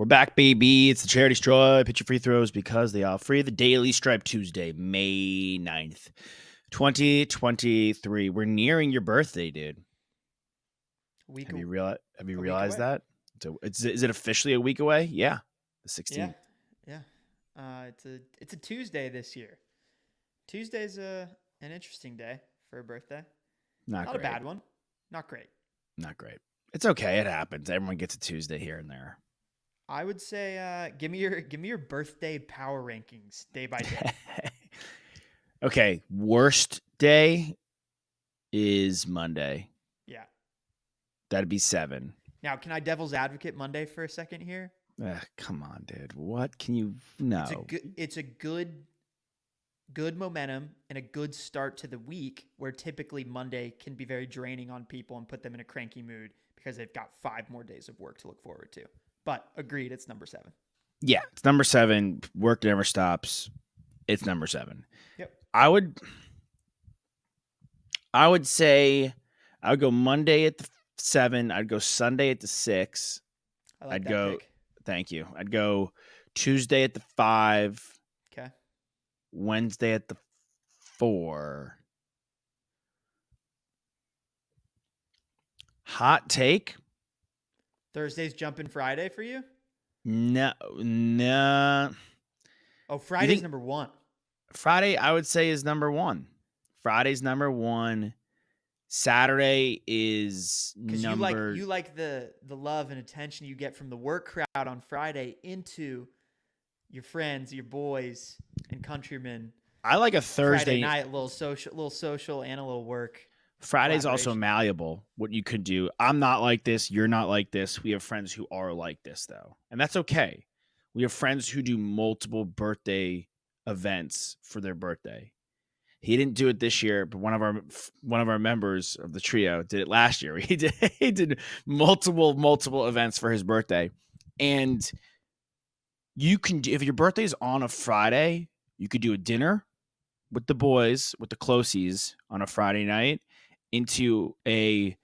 We're back, baby. It's the Charity Straw. Pitch your free throws because they are free. The Daily Stripe Tuesday, May 9th, 2023. We're nearing your birthday, dude. Have you A week realized away. that? Is it officially a week away? Yeah, the Yeah, 16th. yeah. It's a Tuesday this year. Tuesday's an interesting day for a birthday. Not Not a great. bad one. Not great. Not great. It's okay. It happens. Everyone gets a Tuesday here and there. I would say give me your birthday power rankings day by day. Okay, worst day is Monday. Yeah. That'd be 7. Now, can I devil's advocate Monday for a second here? Come on, dude. What can you? It's a No. good it's a good momentum and a good start to the week where typically Monday can be very draining on people and put them in a cranky mood because they've got 5 more days of work to look forward to. But agreed, it's number 7. Yeah, it's number 7. Work never stops. It's number 7. Yep. I would say I would go Monday at the 7. I'd go Sunday at the 6. I like I'd that go. pick. Thank you. I'd go Tuesday at the 5. Okay. Wednesday at the 4. Hot take? Thursday's jumping Friday for you? No, no. Oh, You Friday's think number 1. Friday? I would say is number 1. Friday's number 1. Saturday is Because number. you like the love and attention you get from the work crowd on Friday into your friends, your boys, and countrymen. I like a Friday Thursday. night, little social, and a little work Friday's also collaboration. malleable. What you could do. I'm not like this. You're not like this. We have friends who are like this, though. And that's okay. We have friends who do multiple birthday events for their birthday. He didn't do it this year, but one of our members of the trio did it last year. He did multiple events for his birthday. And you can if your birthday is on a Friday, you could do a dinner with the boys, with the closies on a Friday night into a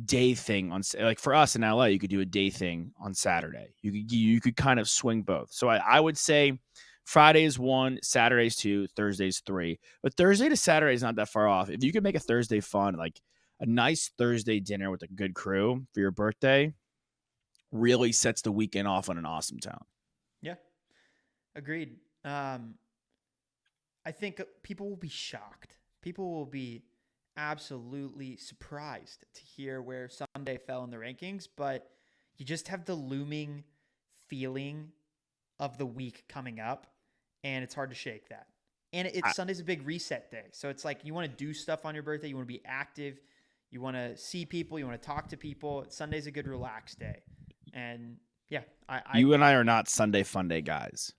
day thing like for us in LA, you could do a day thing on Saturday. You could kind of swing both. So I would say Friday's 1, Saturday's 2, Thursday's 3. But Thursday to Saturday is not that far off. If you could make a Thursday fun, like a nice Thursday dinner with a good crew for your birthday, really sets the weekend off on an awesome tone. Yeah, agreed. I think people will be shocked. People will be absolutely surprised to hear where Sunday fell in the rankings, but you just have the looming feeling of the week coming up, and it's hard to shake that. And I, Sunday's a big reset day. So it's like you want to do stuff on your birthday, you want to be active, you want to see people, you want to talk to people. Sunday's a good relaxed day. And yeah, I you and I are not Sunday fun day guys.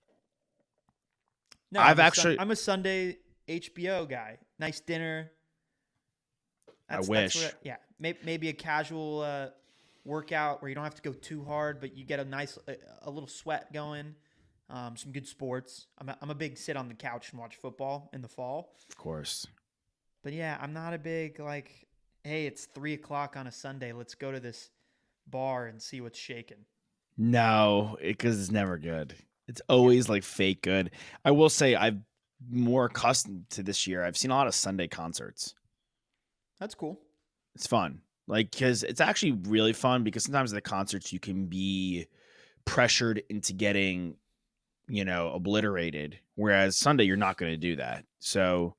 no, I've actually, I'm a Sunday HBO guy. Nice dinner. I That's wish. what yeah, maybe a casual workout where you don't have to go too hard, but you get a little sweat going. Some good sports. I'm a big sit on the couch and watch football in the fall. Of course. But yeah, I'm not a big like, hey, it's 3 o'clock on a Sunday. Let's go to this bar and see what's shaking. No, because it's never good. It's Yeah, always like fake good. I will say I'm more accustomed to this year. I've seen a lot of Sunday concerts. that's cool. It's fun. Like, because it's actually really fun because sometimes at the concerts you can be pressured into getting, obliterated. Whereas Sunday, you're not going to do that. So,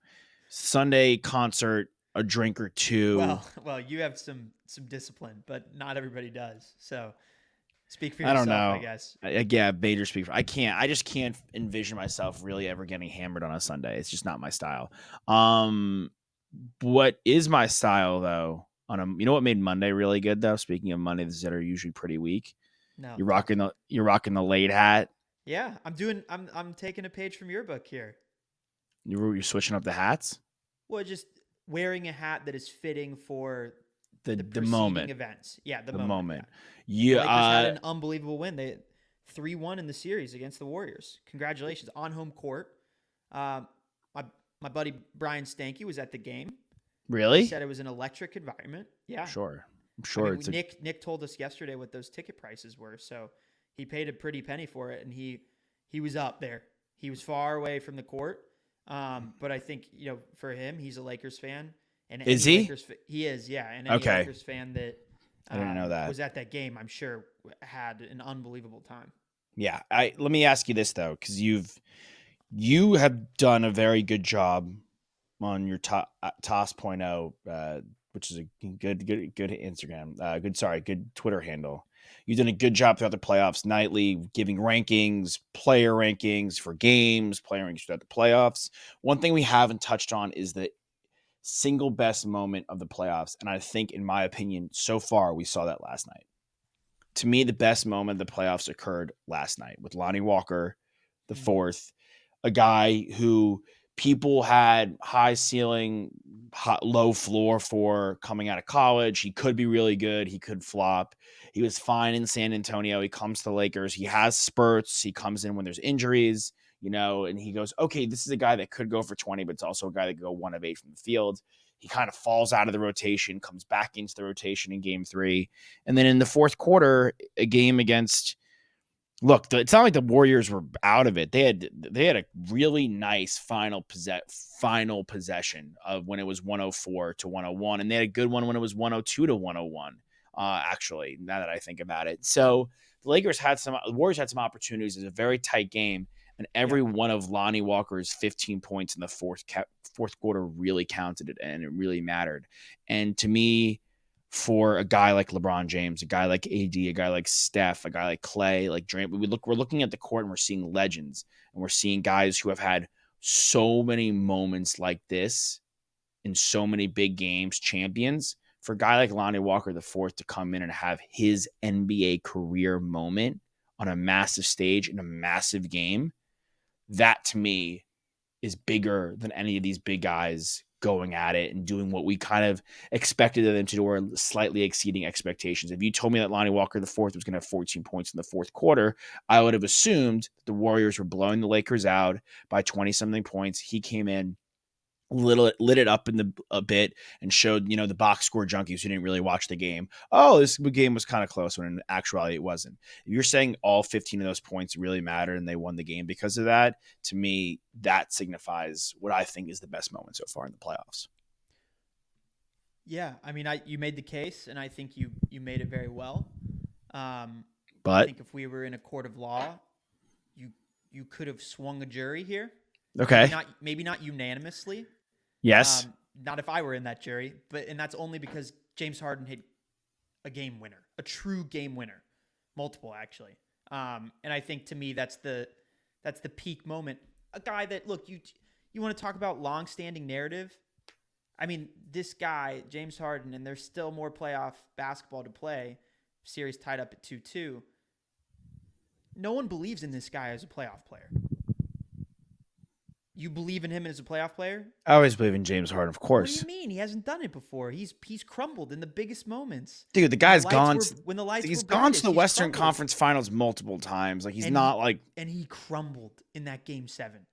Sunday concert, a drink or two. Well, you have some discipline, but not everybody does. So speak for I don't yourself, I know. guess. Yeah, Bader speaker. I just can't envision myself really ever getting hammered on a Sunday. It's just not my style. Um, what is my style though? You know what made Monday really good though? Speaking of Mondays that are usually pretty weak, No, you're talk to rocking me. the late hat. Yeah, I'm taking a page from your book here. You're switching up the hats. Well, just wearing a hat that is fitting for the The preceding moment, events. Yeah, the the moment. Yeah, moment. the You Lakers had an unbelievable win. They 3-1 in the series against the Warriors. Congratulations on home court. Um, my my buddy Brian Stanky was at the game. He really? said it was an electric environment. Yeah, Sure. I'm I sure mean it's a Nick told us yesterday what those ticket prices were. So He paid a pretty penny for it, and he was up there. He was far away from the court. But I think, for him, he's a Lakers fan, and Is any he? he is, yeah, and any Okay. Lakers fan that I didn't know that. was at that game, I'm sure had an unbelievable time. Yeah. Let me ask you this though, because you have done a very good job on your Tass.0, which is a good Instagram, good Twitter handle. You've done a good job throughout the playoffs nightly, giving rankings, player rankings for games, player rankings throughout the playoffs. One thing we haven't touched on is the single best moment of the playoffs. And I think, in my opinion, so far, we saw that last night. To me, the best moment of the playoffs occurred last night with Lonnie Walker, the fourth, a guy who people had high ceiling, low floor for coming out of college. He could be really good. He could flop. He was fine in San Antonio. He comes to the Lakers. He has spurts. He comes in when there's injuries, and he goes, okay, this is a guy that could go for 20, but it's also a guy that could go 1 of 8 from the field. He kind of falls out of the rotation, comes back into the rotation in game 3. And then in the fourth quarter, a game against it's not like the Warriors were out of it. They had a really nice final possession of when it was 104 to 101, and they had a good one when it was 102 to 101. Actually, now that I think about it, so the Warriors had some opportunities. It was a very tight game, and every one of Lonnie Walker's 15 points in the fourth quarter really counted it, and it really mattered. And to me, for a guy like LeBron James, a guy like AD, a guy like Steph, a guy like Clay, like Draymond, we're looking at the court and we're seeing legends, and we're seeing guys who have had so many moments like this in so many big games, champions. For a guy like Lonnie Walker the fourth to come in and have his NBA career moment on a massive stage in a massive game, that to me is bigger than any of these big guys going at it and doing what we kind of expected of them to do, or slightly exceeding expectations. If you told me that Lonnie Walker the fourth was going to have 14 points in the fourth quarter, I would have assumed the Warriors were blowing the Lakers out by 20 something points. He came in, lit it up a bit, and showed the box score junkies who didn't really watch the game, oh, this game was kind of close, when in actuality it wasn't. If you're saying all 15 of those points really mattered and they won the game because of that, to me that signifies what I think is the best moment so far in the playoffs. Yeah, I mean, you made the case, and I think you made it very well. I But think if we were in a court of law, you could have swung a jury here. okay, Maybe not unanimously. yes, Not if I were in that jury, and that's only because James Harden hit a game winner, a true game winner, multiple actually. And I think, to me, that's the peak moment. A guy that, look, you want to talk about long-standing narrative. I mean, this guy, James Harden, and there's still more playoff basketball to play. Series tied up at 2-2. No one believes in this guy as a playoff player. You believe in him as a playoff player? I always believe in James Harden, of What do course. you mean? He hasn't done it before. He's crumbled in the biggest moments. Dude, the guy's gone. When the lights He's were gone brightest, to the he's Western crumbled. Conference Finals multiple times. Like, he's And not like. And he crumbled in that game 7.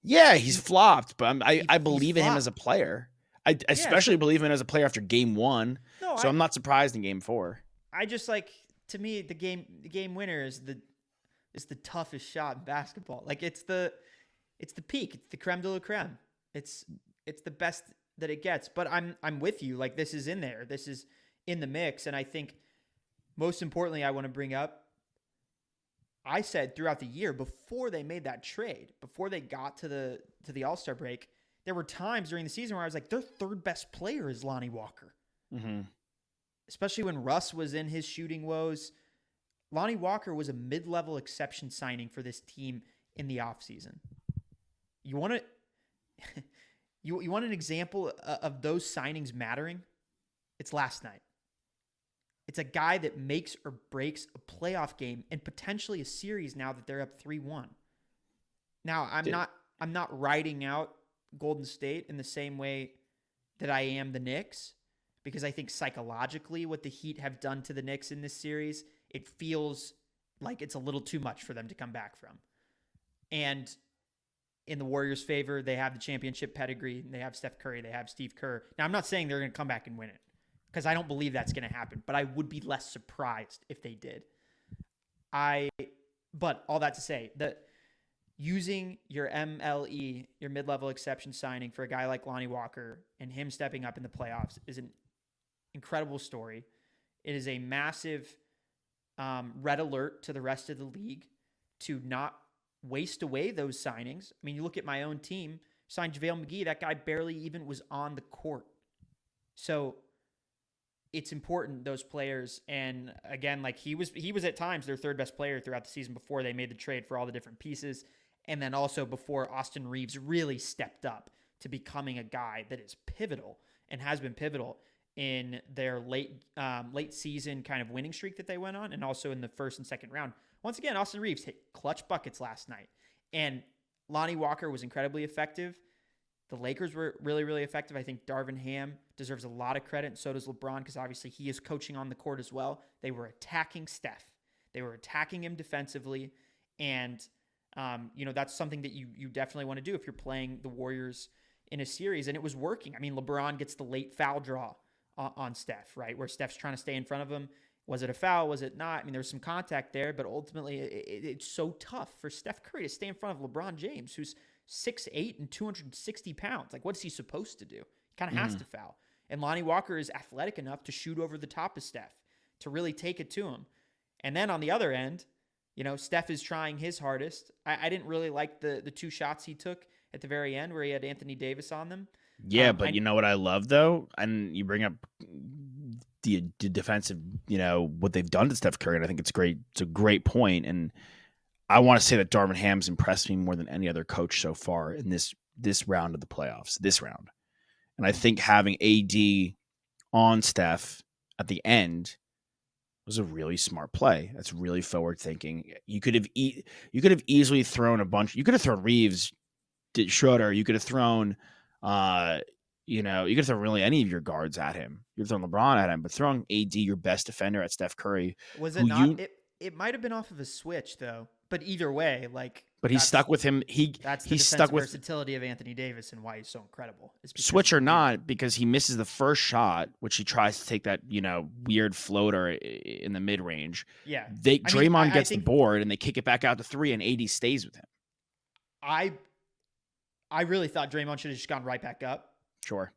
Yeah, he's flopped, but I believe in him flopped. as a player. I especially believe in him as a player after game 1. No, so I'm not surprised in game 4. I just, like, to me, the game winner is the toughest shot in basketball. Like, it's the peak. It's the creme de la creme. It's the best that it gets. But I'm with you. Like, this is in there. This is in the mix. And I think, most importantly, I want to bring up, I said throughout the year, before they made that trade, before they got to the All-Star break, there were times during the season where I was like, their third best player is Lonnie Walker. Mm-hmm. Especially when Russ was in his shooting woes. Lonnie Walker was a mid-level exception signing for this team in the offseason. You want to you want an example of those signings mattering? It's last night. It's a guy that makes or breaks a playoff game and potentially a series now that they're up 3-1. Now, I'm not writing out Golden State in the same way that I am the Knicks, because I think psychologically what the Heat have done to the Knicks in this series, it feels like it's a little too much for them to come back from. And in the Warriors' favor, they have the championship pedigree. They have Steph Curry. They have Steve Kerr. Now, I'm not saying they're going to come back and win it, because I don't believe that's going to happen, but I would be less surprised if they did. I, but all that to say that using your MLE, your mid-level exception signing for a guy like Lonnie Walker and him stepping up in the playoffs is an incredible story. It is a massive red alert to the rest of the league to not waste away those signings. I mean, you look at my own team, signed JaVale McGee, that guy barely even was on the court. So it's important, those players. And again, like he was at times their third best player throughout the season before they made the trade for all the different pieces. And then also before Austin Reeves really stepped up to becoming a guy that is pivotal and has been pivotal in their late season kind of winning streak that they went on, and also in the first and second round. Once again, Austin Reeves hit clutch buckets last night, and Lonnie Walker was incredibly effective. The Lakers were really, really effective. I think Darvin Ham deserves a lot of credit, and so does LeBron, because obviously he is coaching on the court as well. They were attacking Steph. They were attacking him defensively, and that's something that you definitely want to do if you're playing the Warriors in a series, and it was working. I mean, LeBron gets the late foul draw on Steph, right, where Steph's trying to stay in front of him. Was it a foul? Was it not? I mean, there's some contact there, but ultimately it's so tough for Steph Curry to stay in front of LeBron James, who's 6'8" and 260 pounds. Like, what's he supposed to do? He kind of has to foul. And Lonnie Walker is athletic enough to shoot over the top of Steph, to really take it to him. And then on the other end, Steph is trying his hardest. I didn't really like the two shots he took at the very end where he had Anthony Davis on them. Yeah, but you know what I love though, and you bring up the defensive, what they've done to Steph Curry, and I think it's great. It's a great point, and I want to say that Darvin Ham's impressed me more than any other coach so far in this round of the playoffs. This round, and I think having AD on Steph at the end was a really smart play. That's really forward thinking. You could have easily thrown a bunch. You could have thrown Reeves, Schroeder. You could have thrown, you could have thrown really any of your guards at him. You could have thrown LeBron at him, but throwing AD, your best defender, at Steph Curry, Was it who not? you, It might have been off of a switch though. But either way, like but he stuck with him. that's the He's stuck defensive with versatility of Anthony Davis and why he's so incredible. Is because switch or not, because he misses the first shot, which he tries to take that weird floater in the mid range. Yeah, I mean, Draymond gets the think board and they kick it back out to three, and AD stays with him. I really thought Draymond should have just gone right back up. Sure,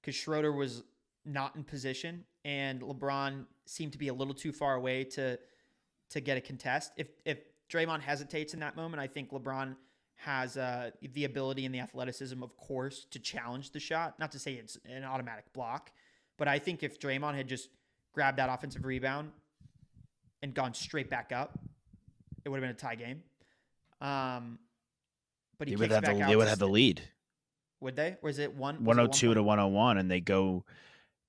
because Schroeder was not in position and LeBron seemed to be a little too far away to get a contest. If Draymond hesitates in that moment, I think LeBron has the ability and the athleticism, of course, to challenge the shot. Not to say it's an automatic block, but I think if Draymond had just grabbed that offensive rebound and gone straight back up, it would have been a tie game. But he kicks back out. They would have the lead. Would they? Or is it 102 to 101, and they go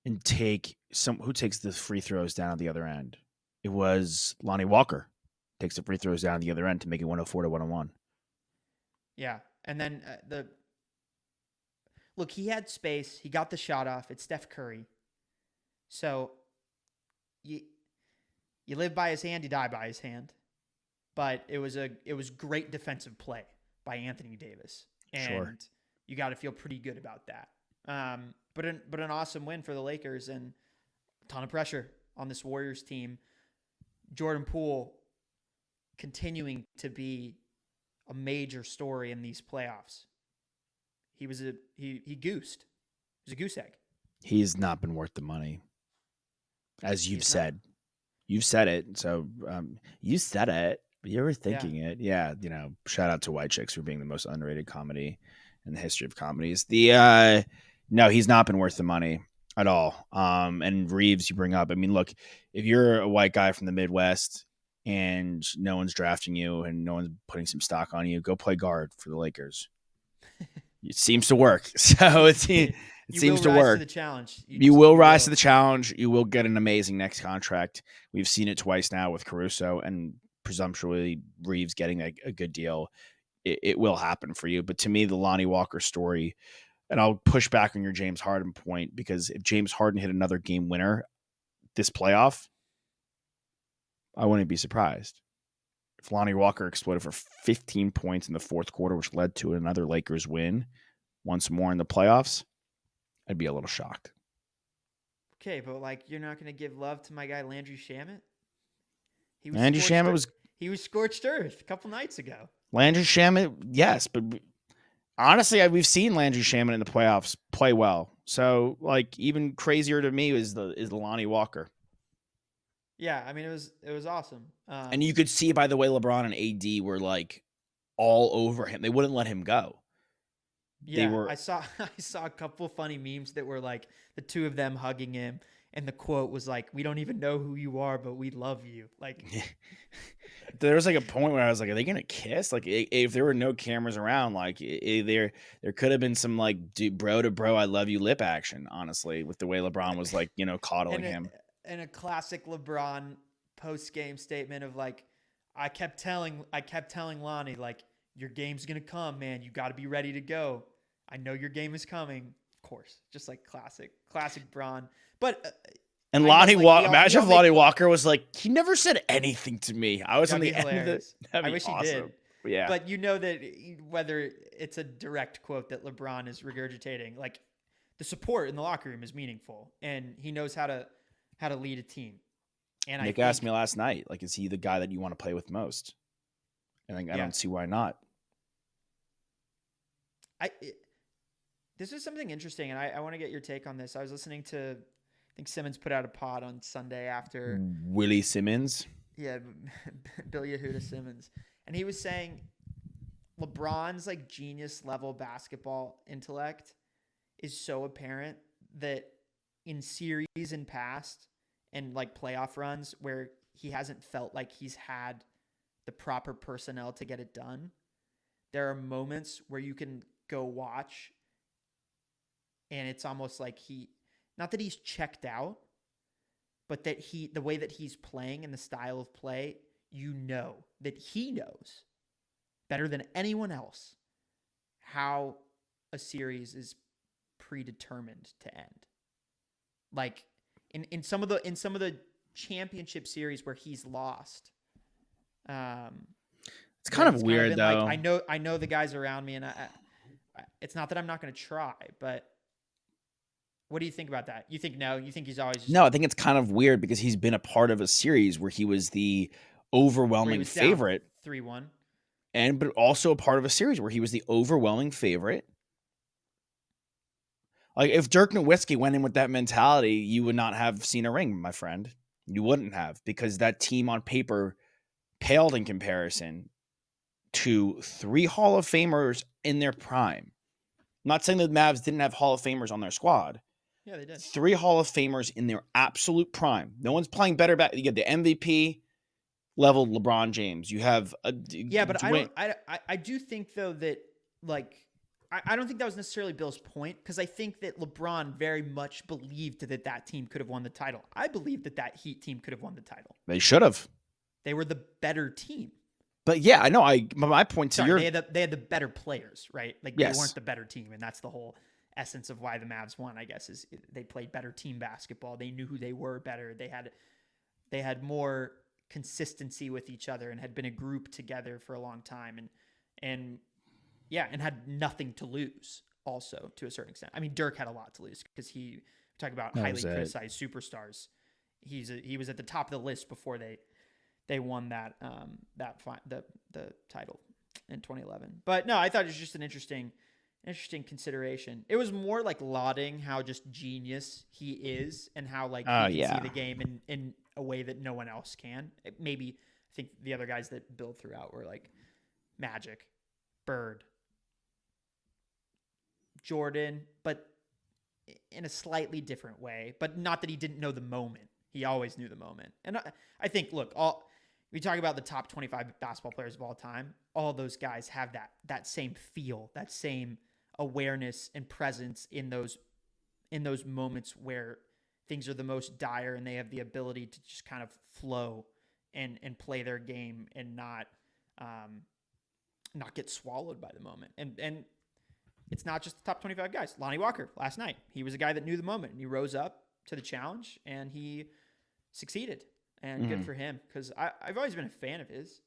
and take who takes the free throws down at the other end? It was Lonnie Walker takes the free throws down at the other end to make it 104 to 101. Yeah, and then look, he had space. He got the shot off. It's Steph Curry. So you live by his hand, you die by his hand. But it was great defensive play by Anthony Davis, and sure, you got to feel pretty good about that. But an awesome win for the Lakers, and a ton of pressure on this Warriors team. Jordan Poole continuing to be a major story in these playoffs. He goosed. He was a goose egg. He's not been worth the money, as you've said. You've said it. So you said it, but you were thinking it. Yeah, shout out to White Chicks for being the most underrated comedy in the history of comedies. No, he's not been worth the money at all. And Reeves, you bring up. I mean, look, if you're a white guy from the Midwest and no one's drafting you and no one's putting some stock on you, go play guard for the Lakers. It seems to work. So it seems to work. To the challenge. You will rise to the challenge. You will get an amazing next contract. We've seen it twice now with Caruso and presumptuously Reeves getting a good deal. It will happen for you. But to me, the Lonnie Walker story, and I'll push back on your James Harden point, because if James Harden hit another game winner this playoff, I wouldn't be surprised. If Lonnie Walker exploded for 15 points in the fourth quarter, which led to another Lakers win once more in the playoffs, I'd be a little shocked. Okay, but you're not going to give love to my guy Landry Shamet? Landry Shamet was He was scorched earth a couple nights ago. Landry Shamet, yes, but honestly, we've seen Landry Shamet in the playoffs play well. So, like, even crazier to me is the Lonnie Walker. Yeah, I mean it was awesome. And you could see by the way LeBron and AD were like all over him. They wouldn't let him go. They Yeah, were I saw I saw a couple funny memes that were like the two of them hugging him, and the quote was like, "We don't even know who you are, but we love you." Like, there was like a point where I was like, are they gonna kiss? Like, if there were no cameras around, like there could have been some like bro to bro, I love you lip action. Honestly, with the way LeBron was like, coddling and a, him. and a classic LeBron post game statement of like, I kept telling Lonnie like, your game's gonna come, man. You got to be ready to go. I know your game is coming. Of course, just like classic Bron. But And I know Lonnie like Walker, imagine if make Lonnie Walker was like, he never said anything to me. I was on that'd be the end of the. hilarious. That'd I be wish he awesome. did. Yeah. But you know that whether it's a direct quote that LeBron is regurgitating, like the support in the locker room is meaningful, and he knows how to lead a team. And Nick asked me last night, like, is he the guy that you want to play with most? And I don't see why not. This is something interesting, and I want to get your take on this. I was listening to, I think Simmons put out a pod on Sunday after Willie Simmons. Yeah, Bill Yehuda Simmons, and he was saying LeBron's like genius level basketball intellect is so apparent that in series and past and like playoff runs where he hasn't felt like he's had the proper personnel to get it done, there are moments where you can go watch and it's almost like not that he's checked out, but that the way that he's playing and the style of play, that he knows better than anyone else how a series is predetermined to end. Like in some of the championship series where he's lost, it's kind of weird though. Like, I know the guys around me, and it's not that I'm not going to try, but what do you think about that? You think no? You think he's always no? I think it's kind of weird because he's been a part of a series where he was the overwhelming favorite, 3-1, but also a part of a series where he was the overwhelming favorite. Like if Dirk Nowitzki went in with that mentality, you would not have seen a ring, my friend. You wouldn't have, because that team on paper paled in comparison to 3 Hall of Famers in their prime. I'm not saying the Mavs didn't have Hall of Famers on their squad. Yeah, they did. 3 Hall of Famers in their absolute prime. No one's playing better back. You get the MVP level LeBron James. You have a but I do think though that like I don't think that was necessarily Bill's point, because I think that LeBron very much believed that team could have won the title. I believe that Heat team could have won the title. They should have. They were the better team. But yeah, I know. My point to Sorry, they had the better players, right? Like yes. They weren't the better team, and that's the whole essence of why the Mavs won, I guess, is they played better team basketball. They knew who they were better. They had more consistency with each other and had been a group together for a long time, and had nothing to lose also to a certain extent. I mean, Dirk had a lot to lose because he talk about highly criticized superstars. He was at the top of the list before they won the title in 2011. But no, I thought it was just an interesting consideration. It was more like lauding how just genius he is and how like he can see the game in a way that no one else can. Maybe I think the other guys that Bill threw out were like Magic, Bird, Jordan, but in a slightly different way. But not that he didn't know the moment. He always knew the moment. And I think, look, we talk about the top 25 basketball players of all time. All those guys have that same feel, that same awareness and presence in those moments where things are the most dire, and they have the ability to just kind of flow and play their game and not get swallowed by the moment. And it's not just the top 25 guys. Lonnie Walker last night, he was a guy that knew the moment, and he rose up to the challenge and he succeeded. And good for him, because I've always been a fan of his.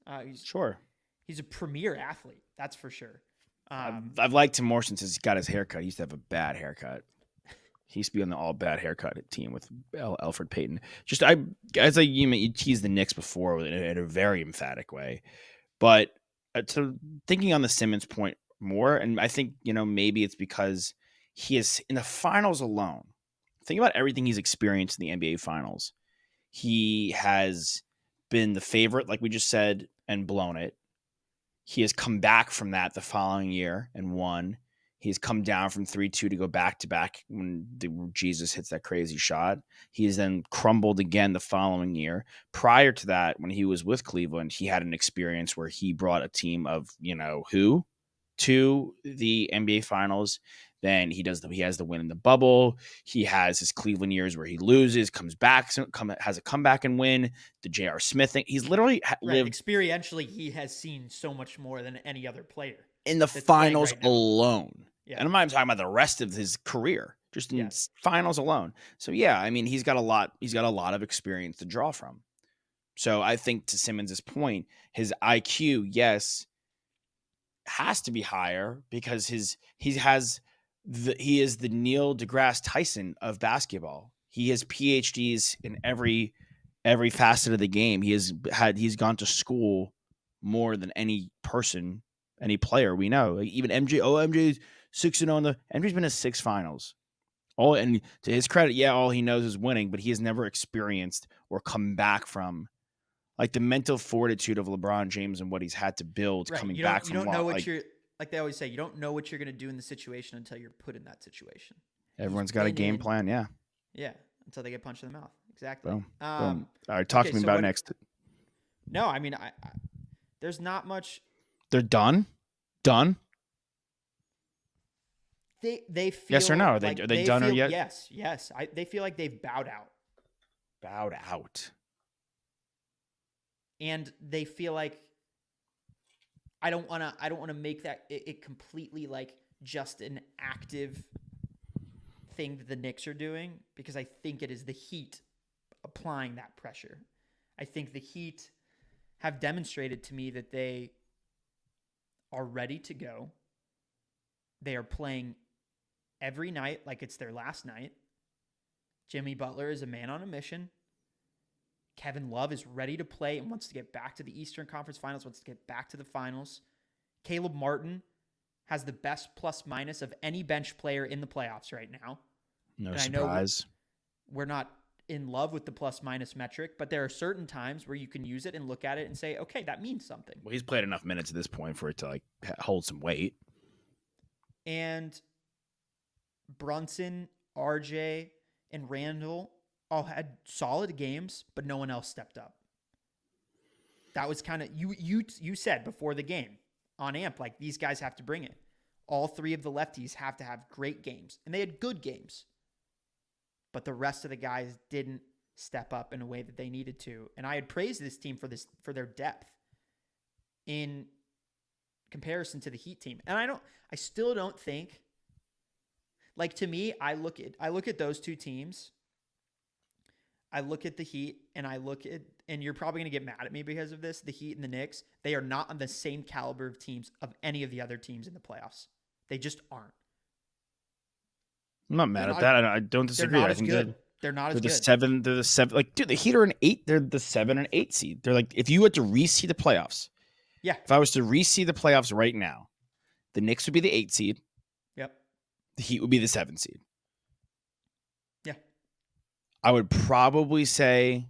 He's a premier athlete, that's for sure. I've liked him more since he got his haircut. He used to have a bad haircut. He used to be on the all bad haircut team with Alfred Payton. Just you teased the Knicks before in a very emphatic way, but so thinking on the Simmons point more, and I think maybe it's because he is in the finals alone. Think about everything he's experienced in the NBA finals. He has been the favorite, like we just said, and blown it. He has come back from that the following year and won. He's come down from 3-2 to go back to back when Jesus hits that crazy shot. He has then crumbled again the following year. Prior to that, when he was with Cleveland, he had an experience where he brought a team of, who to the NBA Finals. Then he has the win in the bubble. He has his Cleveland years where he loses, comes back, has a comeback and win. The J.R. Smith thing. He's literally Right. lived Experientially, he has seen so much more than any other player in the that's playing finals right now. alone. Yeah. And I'm not even talking about the rest of his career, just in Yes. finals alone. So yeah, I mean, he's got a lot of experience to draw from. So I think to Simmons' point, his IQ, yes, has to be higher because he is the Neil deGrasse Tyson of basketball. He has PhDs in every facet of the game. He's gone to school more than any person, any player we know. Like even MJ. Oh, MJ's 6-0 MJ's been to 6 finals. And to his credit, yeah, all he knows is winning, but he has never experienced or come back from like the mental fortitude of LeBron James and what he's had to build Right. coming You back don't from know what you're, like they always say, you don't know what you're going to do in the situation until you're put in that situation. Everyone's got a game plan. Yeah. Yeah. Until they get punched in the mouth. Exactly. Boom. Boom. All right. Talk to me about next. No, I mean, I there's not much. They're done. Done. They feel yes or no? Are like they done or yet? Yes. They feel like they've bowed out. Bowed out. And they feel like I don't want to make that it completely like just an active thing that the Knicks are doing, because I think it is the Heat applying that pressure. I think the Heat have demonstrated to me that they are ready to go. They are playing every night like it's their last night. Jimmy Butler is a man on a mission. Kevin Love is ready to play and wants to get back to the Eastern Conference Finals, wants to get back to the finals. Caleb Martin has the best plus minus of any bench player in the playoffs right now. No and surprise. I know we're not in love with the plus minus metric, but there are certain times where you can use it and look at it and say, okay, that means something. Well, he's played enough minutes at this point for it to like hold some weight. And Brunson, RJ, and Randall all had solid games, but no one else stepped up. That was kind of you said before the game on AMP, like these guys have to bring it. All 3 of the lefties have to have great games, and they had good games. But the rest of the guys didn't step up in a way that they needed to. And I had praised this team for their depth in comparison to the Heat team. And I still don't think, like, to me, I look at those 2 teams. I look at the Heat and and you're probably going to get mad at me because of this, the Heat and the Knicks, they are not on the same caliber of teams of any of the other teams in the playoffs. They just aren't. I'm not mad at that. I don't disagree. They're not I as think good. They're not as good. They're the 7. Like, dude, the Heat are an 8. They're the 7 and 8 seed. They're like, if you had to reseed the playoffs. Yeah. If I was to reseed the playoffs right now, the Knicks would be the 8 seed. Yep. The Heat would be the 7 seed. Yeah. I would probably say.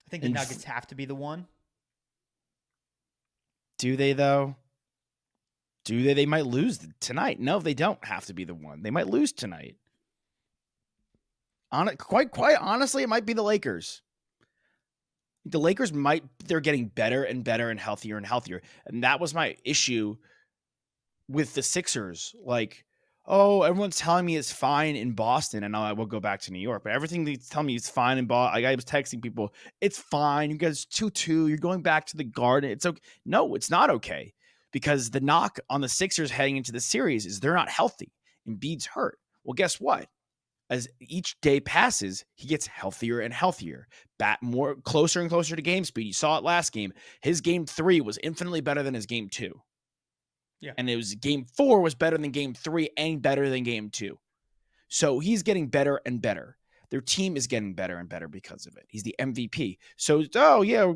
I think the Nuggets have to be the 1. Do they, though? Do they? They might lose tonight. No, they don't have to be the 1. They might lose tonight. Quite honestly, it might be the Lakers. The Lakers they're getting better and better and healthier and healthier. And that was my issue with the Sixers. Like, oh, everyone's telling me it's fine in Boston, and I will go back to New York. But everything they tell me is fine in Boston. I was texting people, it's fine. You guys 2-2. You're going back to the Garden. It's okay. No, it's not okay. Because the knock on the Sixers heading into the series is they're not healthy. Embiid's hurt. Well, guess what? As each day passes, he gets healthier and healthier, more closer and closer to game speed. You saw it last game. His game 3 was infinitely better than his game 2. Yeah. And it was game 4 was better than game 3 and better than game 2. So he's getting better and better. Their team is getting better and better because of it. He's the MVP. So, oh yeah,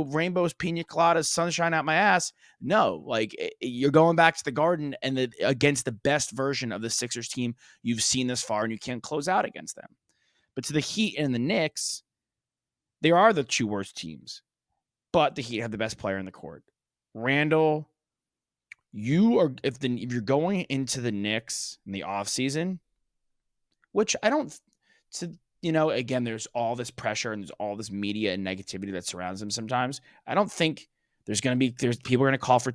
rainbows, pina coladas, sunshine out my ass. No, like you're going back to the Garden and against the best version of the Sixers team you've seen this far, and you can't close out against them. But to the Heat and the Knicks, they are the two worst teams. But the Heat have the best player in the court. Randall, if you're going into the Knicks in the offseason, which I don't again, there's all this pressure and there's all this media and negativity that surrounds him sometimes. I don't think there's people are going to call for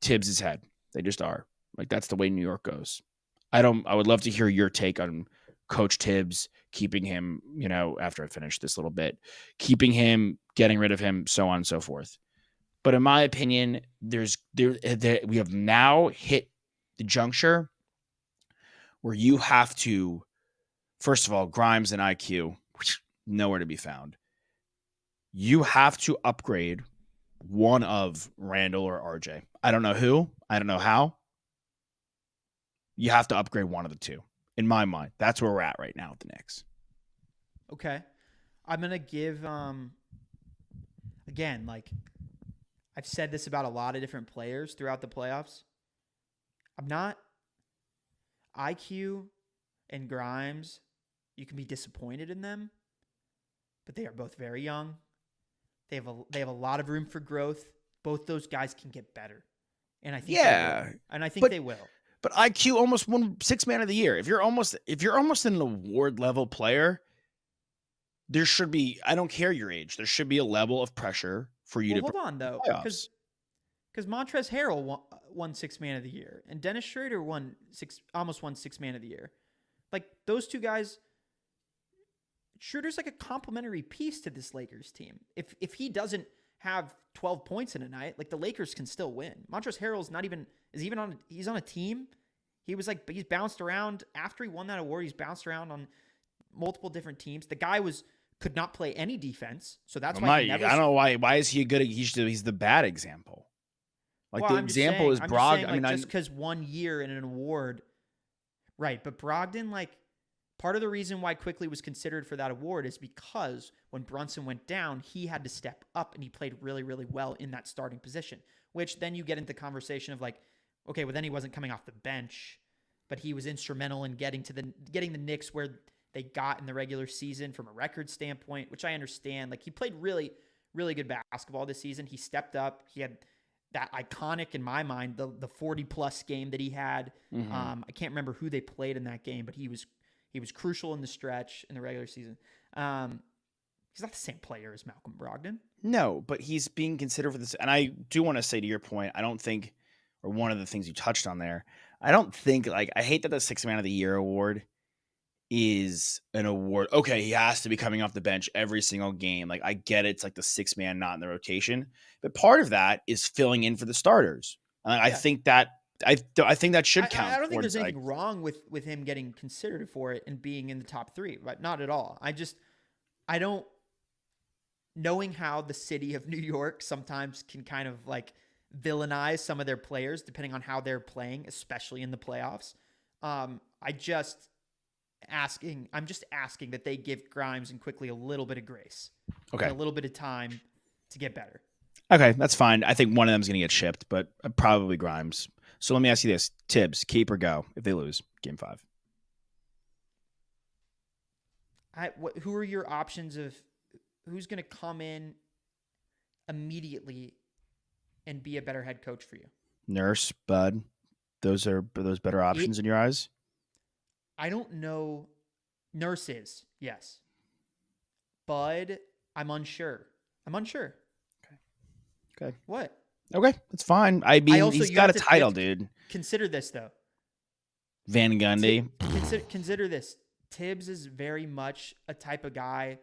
Tibbs' head. They just are. Like, that's the way New York goes. I would love to hear your take on Coach Tibbs, keeping him, after I finish this little bit, keeping him, getting rid of him, so on and so forth. But in my opinion, we have now hit the juncture where you have to, first of all, Grimes and IQ, nowhere to be found. You have to upgrade one of Randall or RJ. I don't know who. I don't know how. You have to upgrade one of the two. In my mind, that's where we're at right now with the Knicks. Okay. I'm going to give, again, like, I've said this about a lot of different players throughout the playoffs. IQ and Grimes, you can be disappointed in them, but they are both very young. They have a lot of room for growth. Both those guys can get better. And I think they will. But IQ almost won Sixth Man of the Year. If you're almost an award level player, there should be, I don't care your age, there should be a level of pressure for you to hold on though, because Montrezl Harrell won Sixth Man of the Year, and Dennis Schroeder almost won Sixth Man of the Year. Like, those two guys, Schroeder's like a complementary piece to this Lakers team. If he doesn't have 12 points in a night, like, the Lakers can still win. Montrezl Harrell's he's on a team. He's bounced around after he won that award. He's bounced around on multiple different teams. The guy could not play any defense, so that's why I don't know why is he good? He's the bad example. Like, the example is Brogdon. Just because 1 year in an award, right? But Brogdon, like, part of the reason why Quickly was considered for that award is because when Brunson went down, he had to step up and he played really, really well in that starting position. Which then you get into the conversation of, like, okay, well, then he wasn't coming off the bench, but he was instrumental in getting the Knicks where they got in the regular season from a record standpoint, which I understand. Like, he played really, really good basketball this season. He stepped up. He had that iconic, in my mind, the 40-plus game that he had. Mm-hmm. I can't remember who they played in that game, but he was crucial in the stretch in the regular season. He's not the same player as Malcolm Brogdon. No, but he's being considered for this. And I do want to say, to your point, I don't think, or one of the things you touched on there, I don't think, like, I hate that the Sixth Man of the Year award is an award. Okay, he has to be coming off the bench every single game. Like, I get it. It's like the sixth man not in the rotation. But part of that is filling in for the starters. I think that I think that should count. I don't think there's anything wrong with him getting considered for it and being in the top three, but not at all. I don't, knowing how the city of New York sometimes can kind of, like, villainize some of their players depending on how they're playing, especially in the playoffs. I'm just asking that they give Grimes and Quickly a little bit of grace. Okay. And a little bit of time to get better. Okay, that's fine. I think one of them is going to get shipped, but probably Grimes. So let me ask you this. Tibbs, keep or go if they lose Game 5? Who are your options of who's going to come in immediately and be a better head coach for you? Nurse, Bud. Are those better options in your eyes? I don't know. Nurse is, yes. Bud, I'm unsure. Okay. What? Okay, that's fine. I mean, he's got a title, dude. Consider this, though. Van Gundy. Consider this. Tibbs is very much a type of guy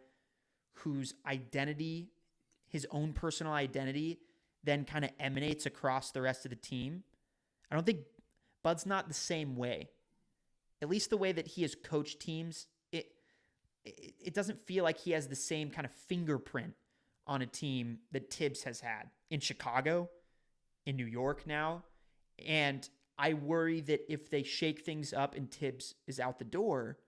whose identity, his own personal identity, then kind of emanates across the rest of the team. I don't think Bud's not the same way. At least the way that he has coached teams, it doesn't feel like he has the same kind of fingerprint on a team that Tibbs has had in Chicago, in New York now. And I worry that if they shake things up and Tibbs is out the door,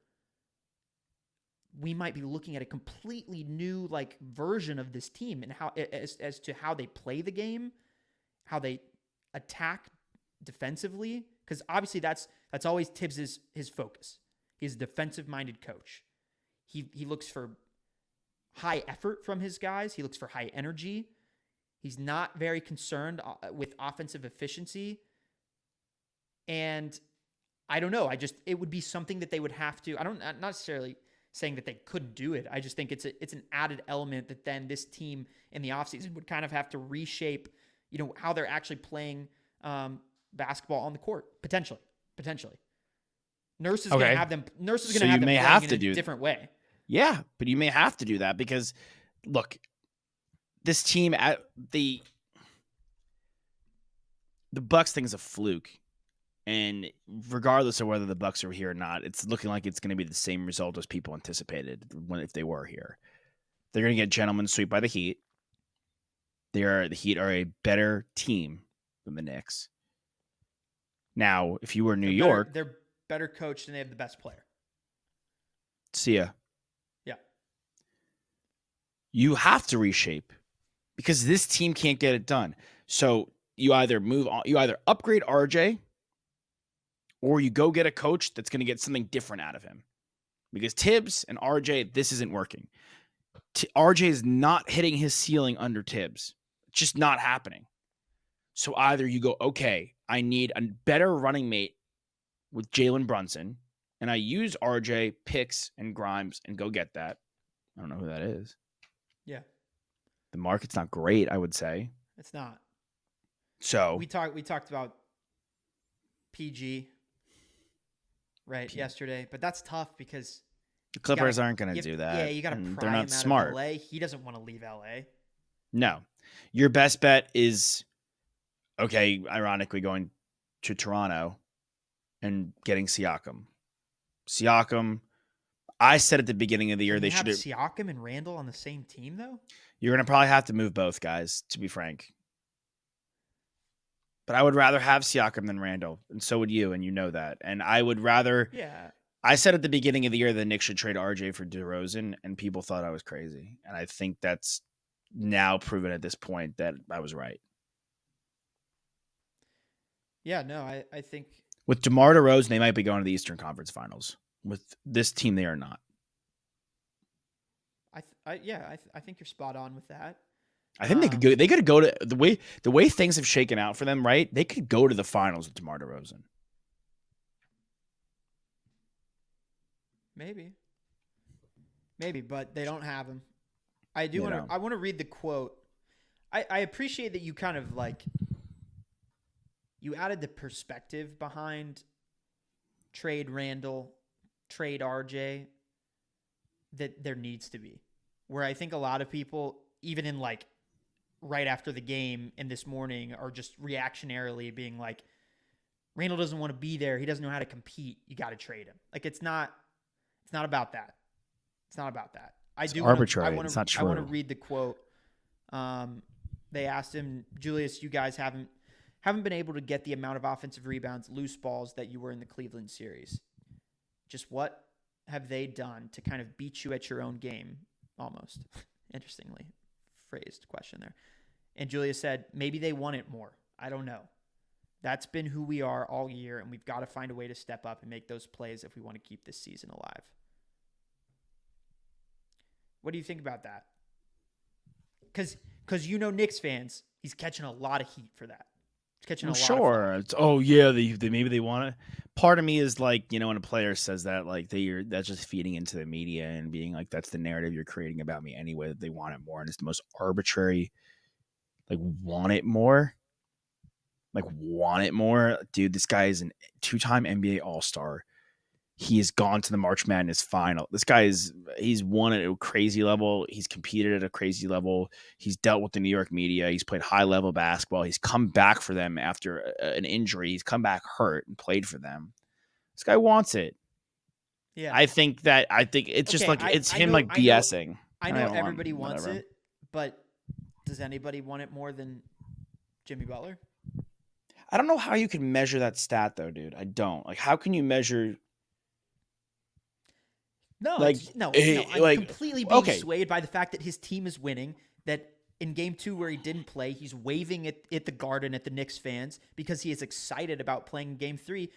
we might be looking at a completely new like version of this team and how as to how they play the game, how they attack defensively. Because obviously that's always Tibbs' his focus. He's a defensive-minded coach. He looks for high effort from his guys. He looks for high energy. He's not very concerned with offensive efficiency. And I don't know. It would be something that they would have to. I'm not necessarily saying that they couldn't do it. I just think it's an added element that then this team in the offseason would kind of have to reshape, how they're actually playing basketball on the court. Potentially. Nurse is going to have them. Nurse is going to have them playing in a different way. Yeah, but you may have to do that because, look, this team at the Bucks thing is a fluke, and regardless of whether the Bucks are here or not, it's looking like it's going to be the same result as people anticipated if they were here. They're going to get gentlemen sweep by the Heat. The Heat are a better team than the Knicks. Now, if you were New York, they're better coached and they have the best player. See ya. Yeah. You have to reshape because this team can't get it done. So you either move on, you either upgrade RJ or you go get a coach that's going to get something different out of him. Because Tibbs and RJ, this isn't working. RJ is not hitting his ceiling under Tibbs. It's just not happening. So either you go, okay, I need a better running mate with Jalen Brunson, and I use RJ, Picks, and Grimes and go get that. I don't know who that is. Yeah. The market's not great, I would say. It's not. So we talked about PG yesterday, but that's tough because the Clippers aren't going to do that. Yeah, you got to pry they're not him smart. Out of LA. He doesn't want to leave LA. No. Your best bet is, okay, ironically going to Toronto and getting Siakam. I said at the beginning of the year they should have Siakam and Randall on the same team, though? You're going to probably have to move both guys, to be frank. But I would rather have Siakam than Randall, and so would you, and you know that. And I would rather... Yeah. I said at the beginning of the year the Knicks should trade RJ for DeRozan, and people thought I was crazy. And I think that's now proven at this point that I was right. Yeah, no, I think... With DeMar DeRozan, they might be going to the Eastern Conference Finals. With this team, they are not. I think you're spot on with that. I think they could go. They could go to the way things have shaken out for them. Right, they could go to the finals with DeMar DeRozan. Maybe, but they don't have him. I want to read the quote. I appreciate that you kind of like you added the perspective behind trade Randall, trade RJ that there needs to be. Where I think a lot of people, even in like right after the game and this morning, are just reactionarily being like, Randall doesn't want to be there. He doesn't know how to compete. You got to trade him. Like it's not about that. It's not about that. It's arbitrary. It's not true. I want to read the quote. They asked him, Julius, you guys haven't been able to get the amount of offensive rebounds, loose balls that you were in the Cleveland series. Just what have they done to kind of beat you at your own game? Almost. Interestingly phrased question there. And Julius said, maybe they want it more. I don't know. That's been who we are all year, and we've got to find a way to step up and make those plays if we want to keep this season alive. What do you think about that? Because Knicks fans, he's catching a lot of heat for that. He's catching a lot of flack. Oh, yeah, they maybe they want it. Part of me is like, when a player says that, like that's just feeding into the media and being like, that's the narrative you're creating about me anyway, that they want it more. And it's the most arbitrary, like, want it more. Like, want it more. Dude, this guy is a 2-time NBA All-Star. He has gone to the March Madness final. This guy he's won at a crazy level. He's competed at a crazy level. He's dealt with the New York media. He's played high level basketball. He's come back for them after an injury. He's come back hurt and played for them. This guy wants it. Yeah. I think it's just like, it's him BSing. I know everybody wants it, but does anybody want it more than Jimmy Butler? I don't know how you can measure that stat though, dude. I don't. Like, how can you measure No, like it's no. eh, I'm like completely being okay, swayed by the fact that his team is winning. That in game 2 where he didn't play, he's waving at the Garden at the Knicks fans because he is excited about playing game 3.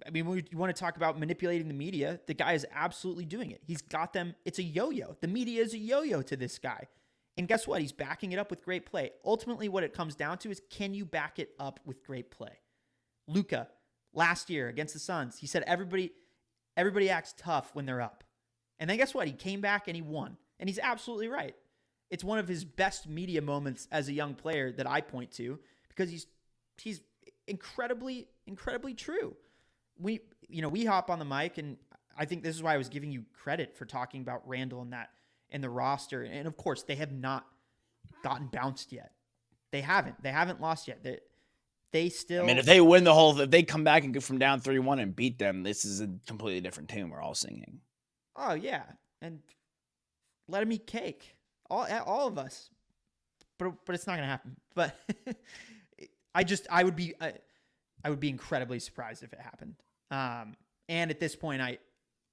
I mean, when you want to talk about manipulating the media, the guy is absolutely doing it. He's got them. It's a yo-yo. The media is a yo-yo to this guy. And guess what? He's backing it up with great play. Ultimately, what it comes down to is, can you back it up with great play? Luka, last year against the Suns, he said everybody acts tough when they're up. And then guess what? He came back and he won. And he's absolutely right. It's one of his best media moments as a young player that I point to, because he's incredibly true. We hop on the mic, and I think this is why I was giving you credit for talking about Randall and the roster. And of course, they have not gotten bounced yet. They haven't lost yet. They still. I mean, if they come back and go from down 3-1 and beat them, this is a completely different tune we're all singing. Oh yeah, and let him eat cake. All of us. But it's not gonna happen. But I would be incredibly surprised if it happened. And at this point,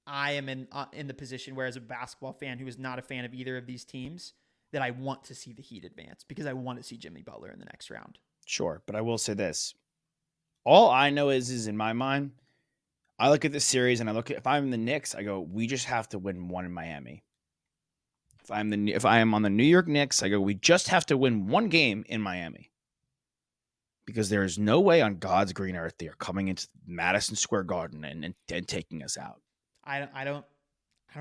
I am in the position where, as a basketball fan who is not a fan of either of these teams, that I want to see the Heat advance because I want to see Jimmy Butler in the next round. Sure, but I will say this: all I know is in my mind, I look at this series and I look at, if I'm the Knicks, I go, we just have to win one in Miami. If I am on the New York Knicks, I go, we just have to win one game in Miami. Because there is no way on God's green earth they are coming into Madison Square Garden and taking us out. I don't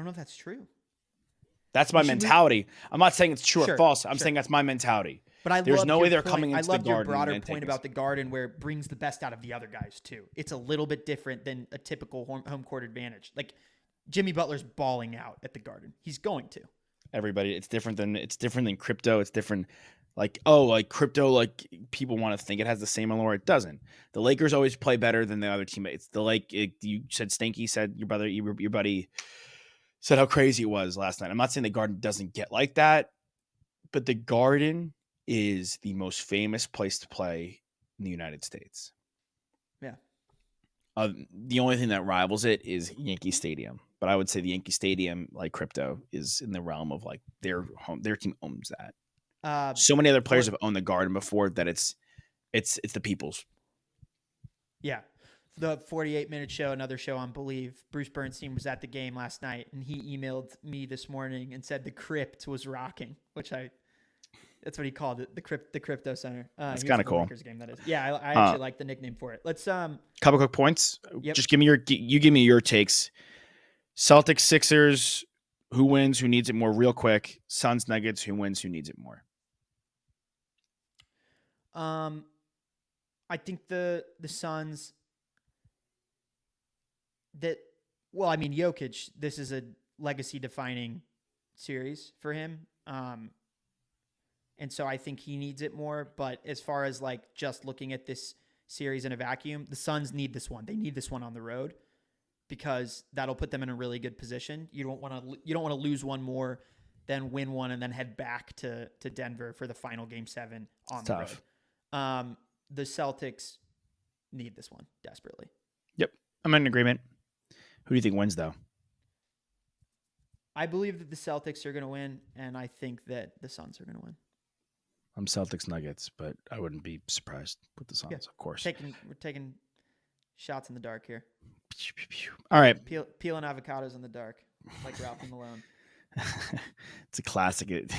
know if that's true. That's my mentality. I'm not saying it's true or false. I'm sure. saying that's my mentality. But there's no way they're coming into the Garden. I loved your broader point about the Garden, where it brings the best out of the other guys too. It's a little bit different than a typical home court advantage. Like, Jimmy Butler's balling out at the Garden. He's going to. Everybody, it's different than crypto. It's different. Like crypto, like people want to think it has the same allure. It doesn't. The Lakers always play better than the other teammates. You said Stinky said your buddy said how crazy it was last night. I'm not saying the Garden doesn't get like that, but the Garden is the most famous place to play in the United States. Yeah. The only thing that rivals it is Yankee Stadium, but I would say the Yankee Stadium, like crypto, is in the realm of like their team owns that. So many other players have owned the Garden before that it's the people's. Yeah. The 48-minute show, another show on Believe, Bruce Bernstein was at the game last night, and he emailed me this morning and said the crypt was rocking, which that's what he called it, the crypto center. That's kind of cool. Lakers game, that is. Yeah, I actually like the nickname for it. Let's couple quick points. Yep. Just give me your takes. Celtics, Sixers, who wins, who needs it more, real quick. Suns, Nuggets, who wins, who needs it more. I think the Suns. Jokic, this is a legacy-defining series for him. And so I think he needs it more. But as far as like just looking at this series in a vacuum, the Suns need this one. They need this one on the road because that'll put them in a really good position. You don't want to lose one more, then win one, and then head back to Denver for the final Game 7 on the road. The Celtics need this one desperately. Yep, I'm in agreement. Who do you think wins, though? I believe that the Celtics are going to win, and I think that the Suns are going to win. I'm Celtics Nuggets, but I wouldn't be surprised with the Suns, of course. We're taking shots in the dark here. All right. Peeling avocados in the dark, like Ralph and Malone. It's a classic. It's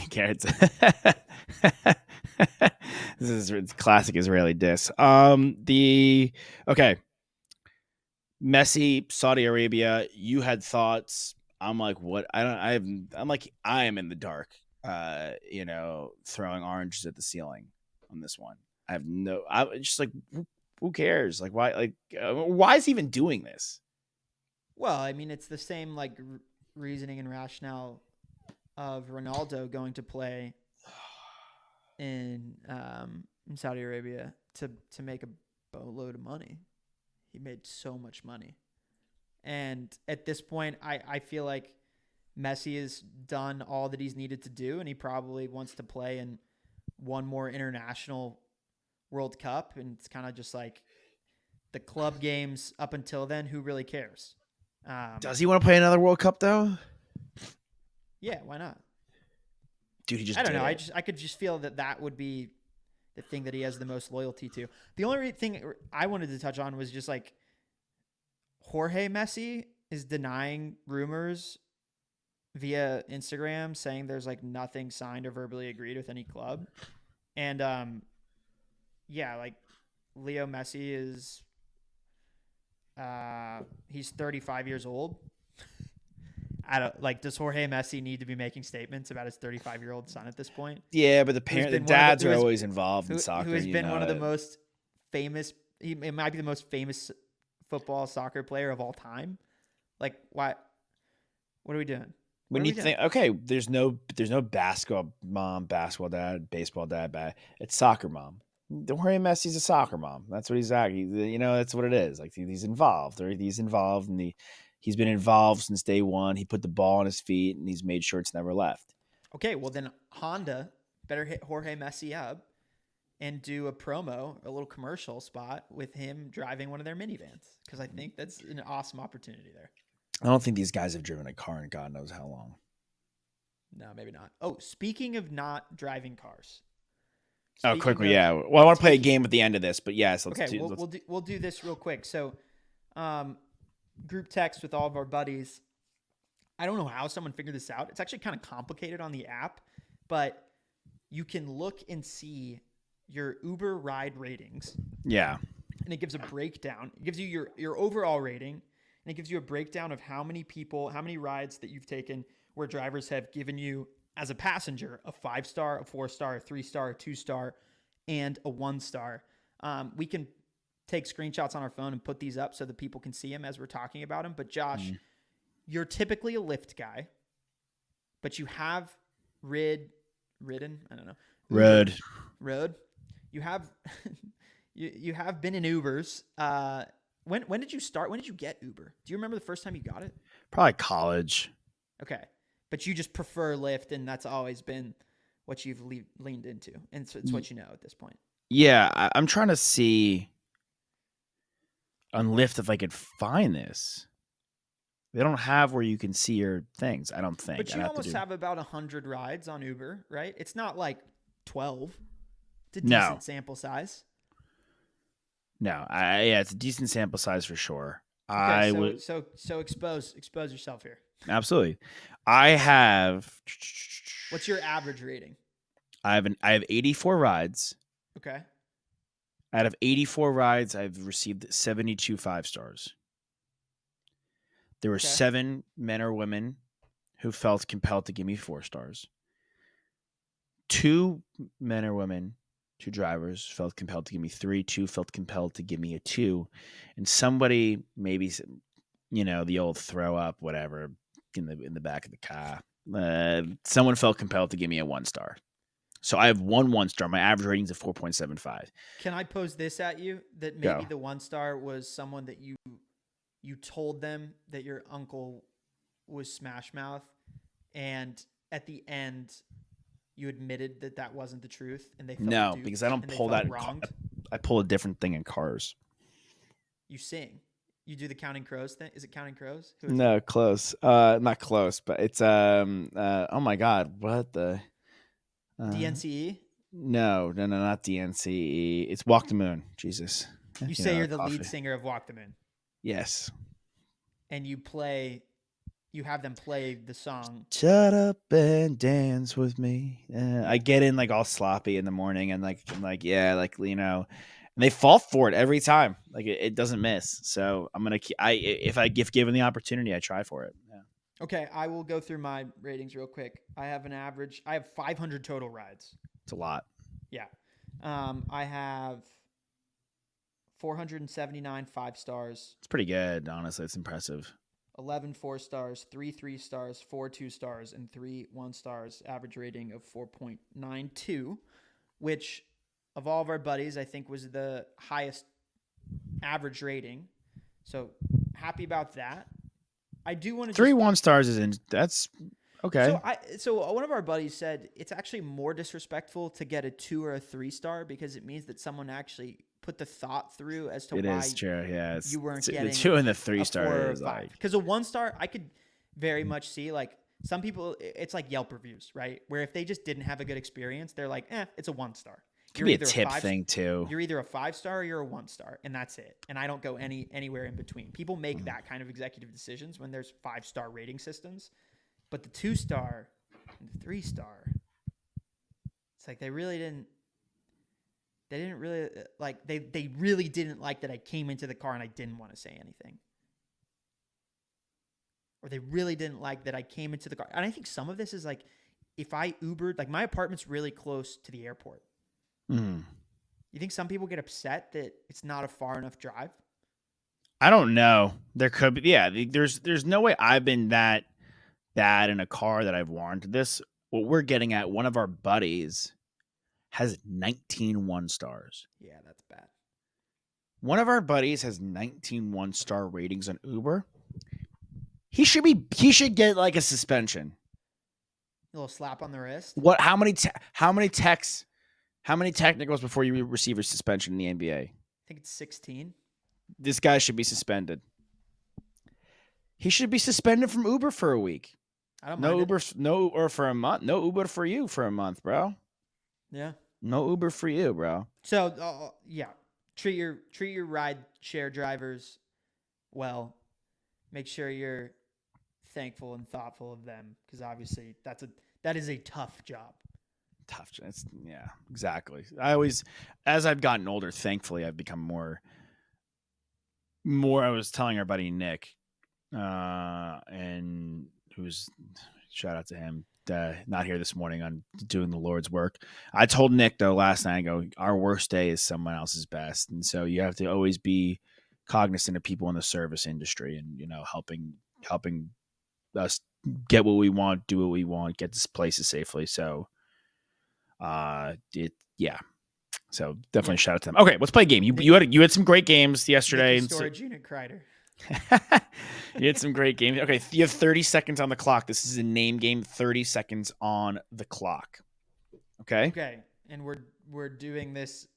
it's classic Israeli diss. Okay. Messi, Saudi Arabia. You had thoughts. I'm like, what? I'm like, I am in the dark. Throwing oranges at the ceiling on this one. I'm just like, who cares? Like, why? Like, why is he even doing this? Well, I mean, it's the same like reasoning and rationale of Ronaldo going to play in Saudi Arabia to make a boatload of money. He made so much money. And at this point, I feel like Messi has done all that he's needed to do, and he probably wants to play in one more international World Cup, and it's kind of just like the club games up until then. Who really cares? Does he want to play another World Cup though? Yeah, why not? Dude, he I just don't did know. it. I could just feel that would be the thing that he has the most loyalty to. The only thing I wanted to touch on was just like Jorge Messi is denying rumors via Instagram, saying there's like nothing signed or verbally agreed with any club. And yeah, like Leo Messi is he's 35 years old. I don't like. Does Jorge Messi need to be making statements about his 35-year-old son at this point? Yeah, but Who's the been one of dads the are always involved in who soccer, has and you been know one of the it. most famous. It might be the most famous football soccer player of all time. Like, why? What are we doing? What When are you we doing? think, okay, there's no basketball mom, basketball dad, baseball dad. It's soccer mom. Jorge Messi's a soccer mom. That's what he's at. You know, that's what it is. Like he's involved, or he's involved, and he's been involved since day one. He put the ball on his feet, and he's made sure it's never left. Okay, well then Honda better hit Jorge Messi up and do a promo, a little commercial spot with him driving one of their minivans, because I think that's an awesome opportunity there. I don't think these guys have driven a car in God knows how long. No, maybe not. Oh, speaking of not driving cars. Oh, Speaking quickly, of yeah. Well, I want to play a taking game at the end of this, but yes, Okay, we'll do this real quick. So, group text with all of our buddies. I don't know how someone figured this out. It's actually kind of complicated on the app, but you can look and see your Uber ride ratings, yeah. and it gives a breakdown. It gives you your overall rating, and it gives you a breakdown of how many rides that you've taken where drivers have given you as a passenger a 5-star, a 4-star, a 3-star, a 2-star, and a 1-star. We can take screenshots on our phone and put these up so that people can see them as we're talking about them. But Josh, you're typically a Lyft guy, but you have ridden, I don't know, Uber, rode. You have you have been in Ubers. When did you start? When did you get Uber? Do you remember the first time you got it? Probably college. Okay, but you just prefer Lyft, and that's always been what you've leaned into, and so it's what you know at this point. Yeah, I'm trying to see on Lyft if I could find this. They don't have where you can see your things. I don't think. But you almost have about 100 rides on Uber, right? It's not like 12. It's a decent sample size. No, yeah, it's a decent sample size for sure. Okay, I would so expose yourself here. absolutely. I have. What's your average rating? I have 84 rides. Okay. Out of 84 rides, I've received 72 5-stars. There were 7 men or women who felt compelled to give me 4 stars. 2 men or women, 2 drivers felt compelled to give me 3. 2 felt compelled to give me a 2, and somebody maybe, you know, the old throw up whatever in the back of the car. Someone felt compelled to give me a 1-star. So I have 1-star. My average rating is a 4.75. Can I pose this at you? That maybe the 1-star was someone that you told them that your uncle was Smash Mouth, and at the end you admitted that that wasn't the truth, and they felt duped, because I don't pull that. I pull a different thing in cars. You sing. You do the Counting Crows thing. Is it Counting Crows? No, close. Not close, but it's oh my God, what the DNCE? No, not DNCE. It's Walk the Moon. Jesus. You say you're the lead singer of Walk the Moon. Yes. And you have them play the song. Shut up and dance with me. I get in like all sloppy in the morning and like yeah, like, you know, and they fall for it every time. Like it doesn't miss. So I'm gonna if given the opportunity, I try for it. Yeah. Okay, I will go through my ratings real quick. I have 500 total rides. It's a lot. Yeah. I have 479 5-stars. It's pretty good, honestly. It's impressive. 11 4-stars, 3 3-stars, 4 2-stars, and 3 1-stars. Average rating of 4.92, which of all of our buddies, I think was the highest average rating. So happy about that. I do want to 3 1-stars is in. That's Okay. So one of our buddies said it's actually more disrespectful to get a 2 or a 3-star because it means that someone actually put the thought through as to It is why true. Yeah, you weren't the getting 2 and the 3 a star 4 or is 5. like Because a 1-star, I could very much see like some people. It's like Yelp reviews, right? Where if they just didn't have a good experience, they're like, it's a 1-star. could be a tip thing too. You're either a 5-star or you're a 1-star, and that's it. And I don't go anywhere in between. People make that kind of executive decisions when there's 5-star rating systems, but the 2-star and the 3-star, it's like they didn't really like they really didn't like that I came into the car and I didn't want to say anything. Or they really didn't like that I came into the car. And I think some of this is like if I Ubered, like my apartment's really close to the airport. Mm. You think some people get upset that it's not a far enough drive? I don't know. There could be. Yeah, there's no way I've been that bad in a car that I've warranted this. What we're getting at, one of our buddies has 19 1-stars. Yeah, that's bad. One of our buddies has 19 1-star ratings on Uber. He should get like a suspension. A little slap on the wrist. What? How many texts? How many technicals before you receive a suspension in the NBA? I think it's 16. This guy should be suspended. He should be suspended from Uber for a week. I don't No mind Uber, it. no, or for a month. No Uber for you for a month, bro. Yeah. No Uber for you, bro. So yeah, treat your ride share drivers well. Make sure you're thankful and thoughtful of them because obviously that is a tough job. Tough. Yeah, exactly. As I've gotten older, thankfully, I've become more. I was telling our buddy Nick, and who's shout out to him. Not here this morning on doing the Lord's work. I told Nick though last night, I go, our worst day is someone else's best, and so you have to always be cognizant of people in the service industry, and helping us get what we want, do what we want, get to places safely. So, yeah. So definitely shout out to them. Okay, let's play a game. You had some great games yesterday. Nikki Storage Unit Kreider. You had some great games. Okay, you have 30 seconds on the clock. This is a name game. 30 seconds on the clock. Okay. Okay, and we're doing this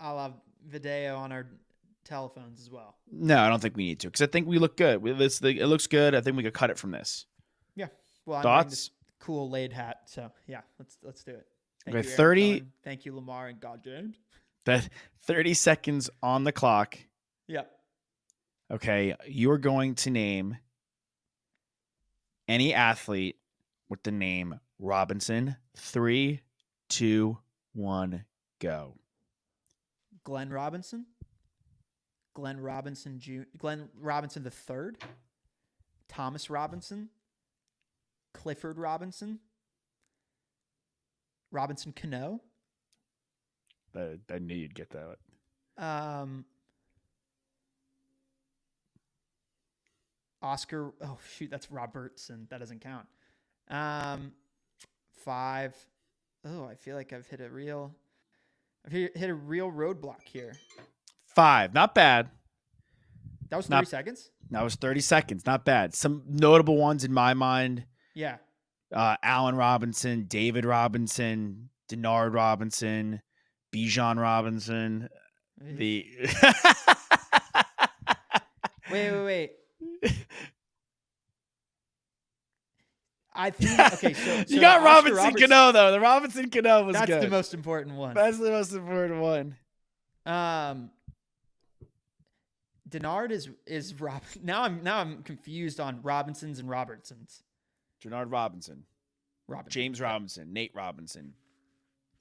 a la video on our telephones as well. No, I don't think we need to because I think we look good. It looks good. I think we could cut it from this. Yeah. Well, I'm wearing this Thoughts? cool laid hat, so yeah, let's do it. Thank Okay, you, Aaron 30. Cohen. Thank you, Lamar and God James. 30 seconds on the clock. Yep. Okay, you're going to name any athlete with the name Robinson. 3, 2, 1, go. Glenn Robinson. Glenn Robinson the third. Thomas Robinson. Clifford Robinson. Robinson Cano. I knew you'd get that. Oscar. Oh shoot, that's Robertson. That doesn't count. 5. Oh, I feel like I've hit a real roadblock here. 5, not bad. That was 30 seconds. That was 30 seconds, not bad. Some notable ones in my mind. Yeah. Allen Robinson, David Robinson, Denard Robinson, Bijan Robinson. The wait. I think okay. So you got Robinson Cano though. The Robinson Cano was good. That's the most important one. That's the most important one. Denard is Rob. Now I'm confused on Robinsons and Robertsons. Denard Robinson. James Robinson. Nate Robinson.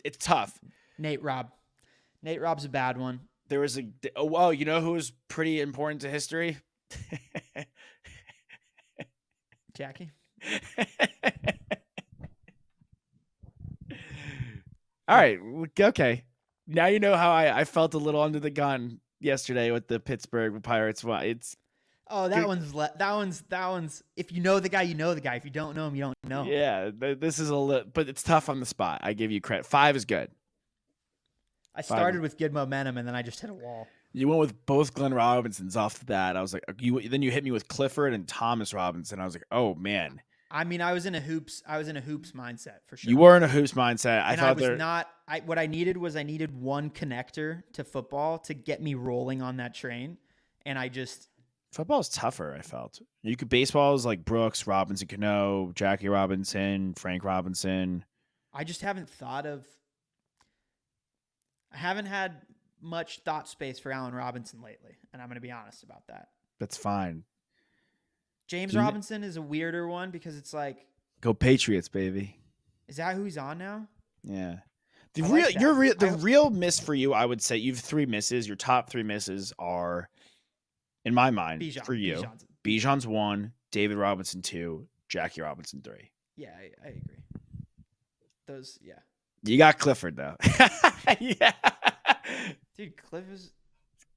It's tough. Nate Rob's a bad one. There was you know who was pretty important to history? Jackie. All right. Okay. Now you know how I felt a little under the gun yesterday with the Pittsburgh Pirates. Well, it's that one's. If you know the guy, you know the guy. If you don't know him, you don't know him. Yeah, this is but it's tough on the spot. I give you credit. 5 is good. I started with good momentum and then I just hit a wall. You went with both Glenn Robinsons off the bat. I was like, then you hit me with Clifford and Thomas Robinson. I was like, oh man, I mean, I was in a hoops mindset for sure. You were in a hoops mindset. I And I thought was there. not. What I needed was I needed one connector to football to get me rolling on that train, and I just Football is tougher, I felt. You could baseball is like Brooks, Robinson Cano, Jackie Robinson, Frank Robinson. I just haven't thought of. I haven't had much thought space for Allen Robinson lately, and I'm going to be honest about that. That's fine. James You Robinson is a weirder one because it's like, go Patriots, baby. is that who he's on now? Yeah. I like that. The real miss for you, I would say you have 3 misses. Your top 3 misses are, in my mind, for you. Bijan's 1, David Robinson 2, Jackie Robinson 3. Yeah, I agree. Those, yeah. You got Clifford though. Yeah. Dude, Cliff is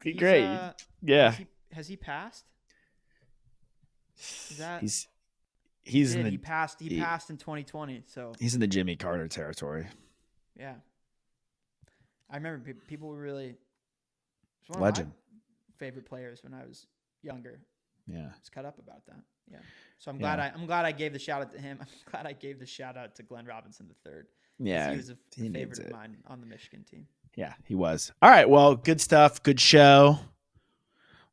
great. Yeah. Has he passed? Is that he's he passed in 2020, so he's in the Jimmy Carter territory. Yeah. I remember people were really one legend. Of my favorite players when I was younger. Yeah. I was cut up about that. Yeah. So I'm glad I gave the shout out to him. I'm glad I gave the shout out to Glenn Robinson III. Yeah. He was a favorite of mine on the Michigan team. Yeah, he was. All right. Well, good stuff. Good show.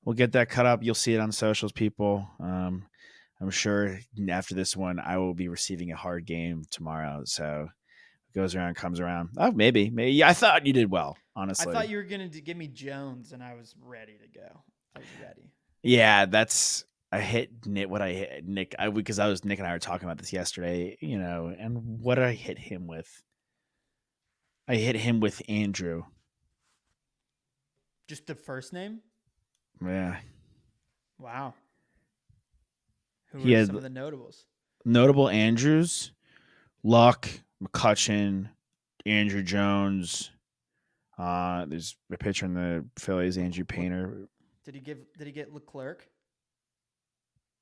We'll get that cut up. You'll see it on socials, people. I'm sure after this one, I will be receiving a hard game tomorrow. So it goes around, comes around. Oh, maybe. Yeah, I thought you did well, honestly. I thought you were going to give me Jones, and I was ready to go. I was ready. Yeah, I hit Nick what I hit Nick because Nick and I were talking about this yesterday, and what did I hit him with? I hit him with Andrew. Just the first name? Yeah. Wow. Who are some of the notables? Notable Andrews, Luck, McCutcheon, Andrew Jones. There's a pitcher in the Phillies, Andrew Painter. Did he get Leclerc?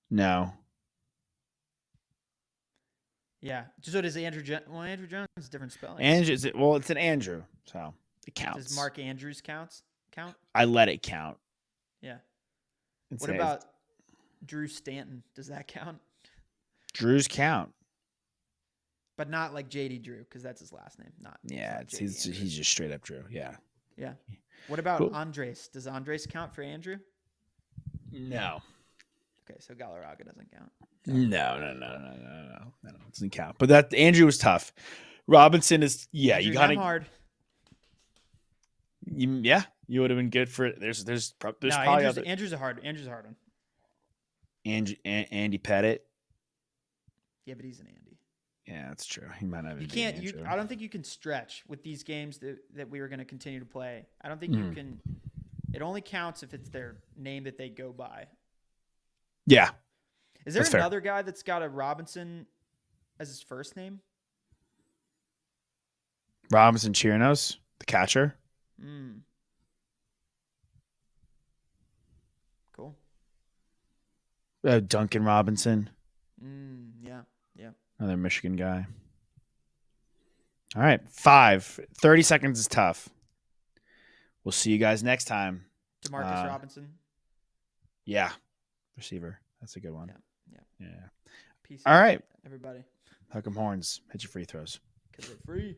No. Yeah. So does Andrew Jones? Well, Andrew Jones is different spelling. It's an Andrew, so it counts. Does Mark Andrews count? I let it count. Yeah. What about Drew Stanton? Does that count? Drews count. But not like JD Drew, because that's his last name. He's just straight up Drew. Yeah. Yeah. What about Andres? Does Andres count for Andrew? No. Okay, so Galarraga doesn't count. No. It doesn't count. But that Andrew was tough. Robinson is Andrew, you got hard. You would have been good for it. There's probably Andrew's a hard one. Andy Pettit. Yeah, but he's an Andy. Yeah, that's true. He might not. You can't. I don't think you can stretch with these games that we were going to continue to play. I don't think you can. It only counts if it's their name that they go by. Yeah. Is there another guy that's got a Robinson as his first name? Robinson Chirinos, the catcher. Cool. Duncan Robinson. Yeah. Another Michigan guy. All right. 30 seconds is tough. We'll see you guys next time. DeMarcus Robinson. Yeah. Receiver. That's a good one. Yeah. Peace All out, right. everybody. Huck 'em horns. Hit your free throws. Because they're free.